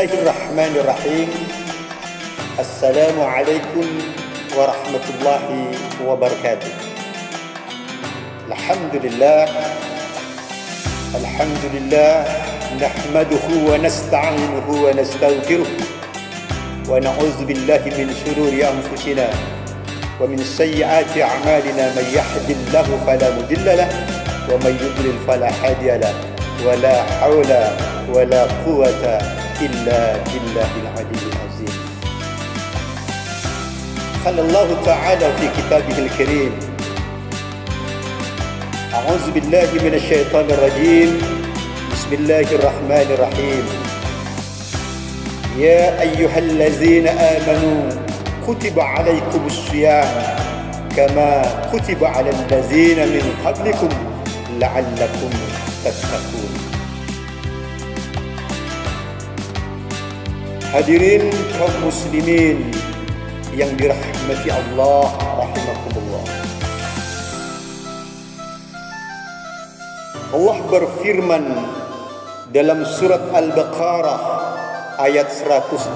Bismillahirrahmanirrahim. Assalamualaikum warahmatullahi wabarakatuh. Alhamdulillah nahmaduhu wa nasta'inuhu wa nastaghfiruh wa na'udzu billahi min shururi anfusina wa min sayyiati a'malina. Man yahdihillahu fala mudilla lahu wa man yudlil fala hadiya lahu wa la haula wa la quwwata illa billahil aliyyil azim. Qala Allah ta'ala fi kitabihil karim, a'udzu billahi minasy syaithanir rajim. Bismillahirrahmanirrahim. Ya ayyuhallazina amanu kutiba 'alaikumus shiyam kama kutiba 'alal ladzina min qablikum la'allakum tattaqun. Hadirin kaum muslimin yang dirahmati Allah rahimakumullah. Allah berfirman dalam surat Al-Baqarah ayat 183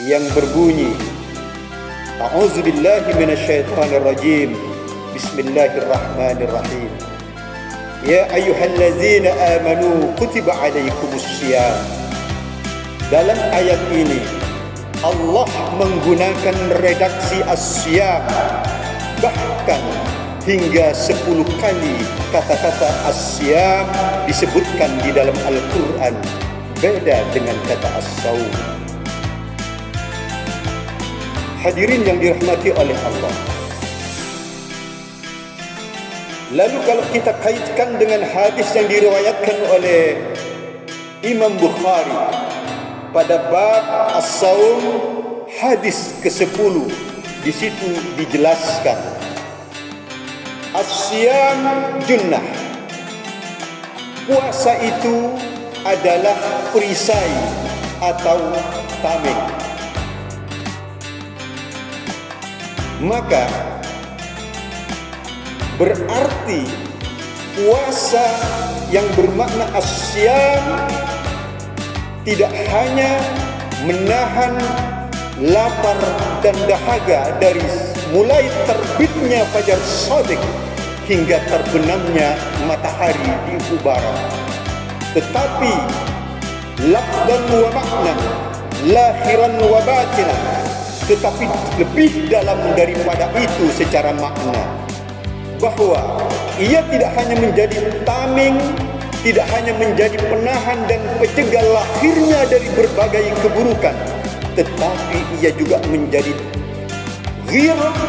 yang berbunyi, A'udzu billahi minasyaitonir rajim. Bismillahirrahmanirrahim. Ya ayyuhallazina amanu kutiba 'alaikumus shiyam. Dalam ayat ini Allah menggunakan redaksi as-siyam, bahkan hingga 10 kali kata-kata as-siyam disebutkan di dalam Al-Quran, beda dengan kata as-saum. Hadirin yang dirahmati oleh Allah, lalu kalau kita kaitkan dengan hadis yang diriwayatkan oleh Imam Bukhari pada bab as-saum, hadis ke-10, di situ dijelaskan as-siyam junnah. Puasa itu adalah perisai atau tameng. Maka berarti puasa yang bermakna as-siyam tidak hanya menahan lapar dan dahaga dari mulai terbitnya fajar shadiq hingga terbenamnya matahari di ufuk barat, tetapi lafzan wa maknan, lahiran wa batinan, tetapi lebih dalam daripada itu secara makna, bahwa ia tidak hanya menjadi tameng, tidak hanya menjadi penahan dan pencegah lahirnya dari berbagai keburukan, tetapi ia juga menjadi ghirah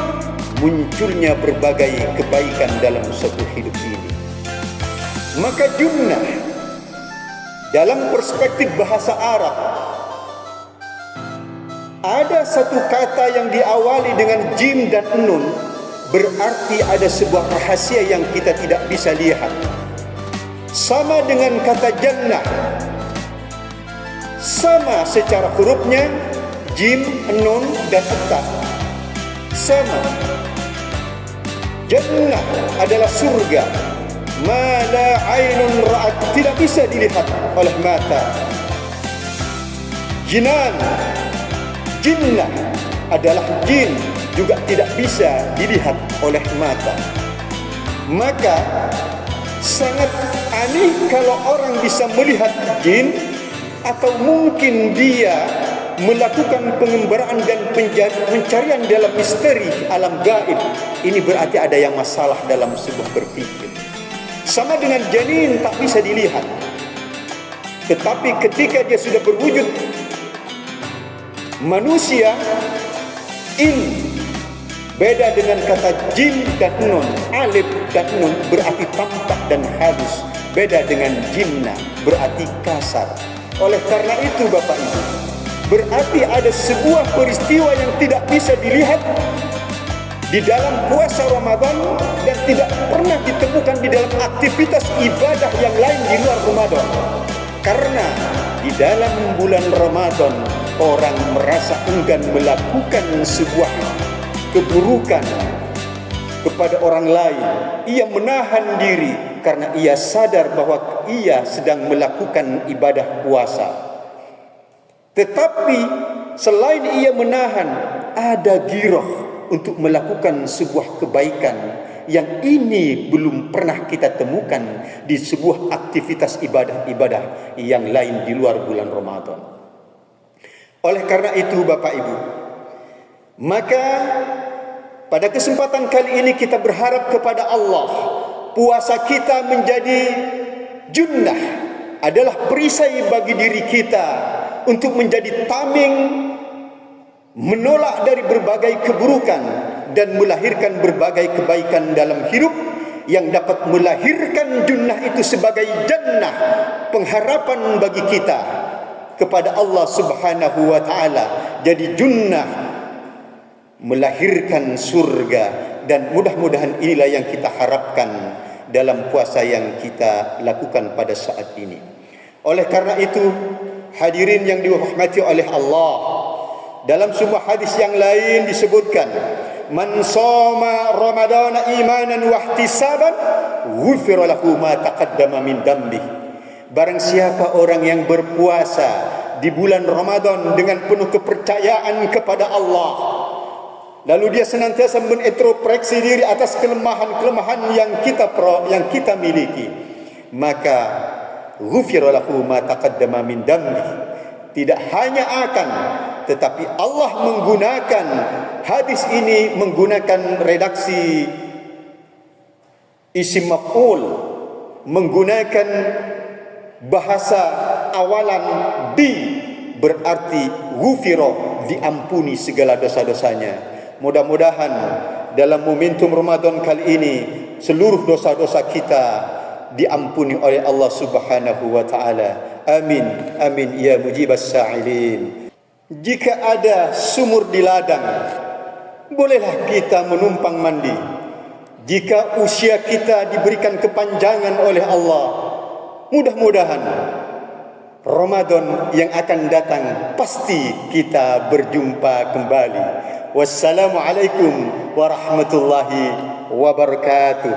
munculnya berbagai kebaikan dalam satu hidup ini. Maka junnah dalam perspektif bahasa Arab ada satu kata yang diawali dengan jim dan nun, berarti ada sebuah rahasia yang kita tidak bisa lihat. Sama dengan kata jannah, sama secara hurufnya, jim, nun dan ta, sama. Jannah adalah surga, ma la ainun ra'at, tidak bisa dilihat oleh mata. Jinan, jinnah adalah jin, juga tidak bisa dilihat oleh mata. Maka sangat aneh kalau orang bisa melihat jin, atau mungkin dia melakukan pengembaraan dan pencarian dalam misteri alam gaib. Ini berarti ada yang masalah dalam sebuah berpikir. Sama dengan janin, tak bisa dilihat, tetapi ketika dia sudah berwujud manusia, in beda dengan kata jim dan nun, alif dan nun berarti tampak dan halus, beda dengan jinnah berarti kasar. Oleh karena itu Bapak Ibu, berarti ada sebuah peristiwa yang tidak bisa dilihat di dalam puasa Ramadan dan tidak pernah ditemukan di dalam aktivitas ibadah yang lain di luar Ramadan. Karena di dalam bulan Ramadan orang merasa enggan melakukan sebuah keburukan kepada orang lain. Ia menahan diri karena ia sadar bahwa ia sedang melakukan ibadah puasa. Tetapi selain ia menahan, ada giroh untuk melakukan sebuah kebaikan yang ini belum pernah kita temukan di sebuah aktivitas ibadah-ibadah yang lain di luar bulan Ramadan. Oleh karena itu Bapak Ibu, maka pada kesempatan kali ini kita berharap kepada Allah, puasa kita menjadi junnah, adalah perisai bagi diri kita untuk menjadi tameng menolak dari berbagai keburukan dan melahirkan berbagai kebaikan dalam hidup yang dapat melahirkan junnah itu sebagai jannah, pengharapan bagi kita kepada Allah Subhanahu wa taala. Jadi junnah melahirkan surga, dan mudah-mudahan inilah yang kita harapkan dalam puasa yang kita lakukan pada saat ini. Oleh karena itu, hadirin yang dirahmati oleh Allah, dalam sebuah hadis yang lain disebutkan, man shoma ramadana imanan wa ihtisaban ghufira lahu ma taqaddama min dhanbi. Barang siapa orang yang berpuasa di bulan Ramadan dengan penuh kepercayaan kepada Allah, lalu dia senantiasa menintrospeksi diri atas kelemahan-kelemahan yang kita miliki, maka ghufira lahu ma taqaddama min dhanbi. Tidak hanya akan, tetapi Allah menggunakan hadis ini menggunakan redaksi isim maf'ul, menggunakan bahasa awalan di, berarti ghufira, diampuni segala dosa-dosanya. Mudah-mudahan dalam momentum Ramadan kali ini seluruh dosa-dosa kita diampuni oleh Allah Subhanahu wa taala. Amin, amin ya mujibas sa'ilin. Jika ada sumur di ladang, bolehlah kita menumpang mandi. Jika usia kita diberikan kepanjangan oleh Allah, mudah-mudahan Ramadan yang akan datang pasti kita berjumpa kembali. Wassalamualaikum warahmatullahi wabarakatuh.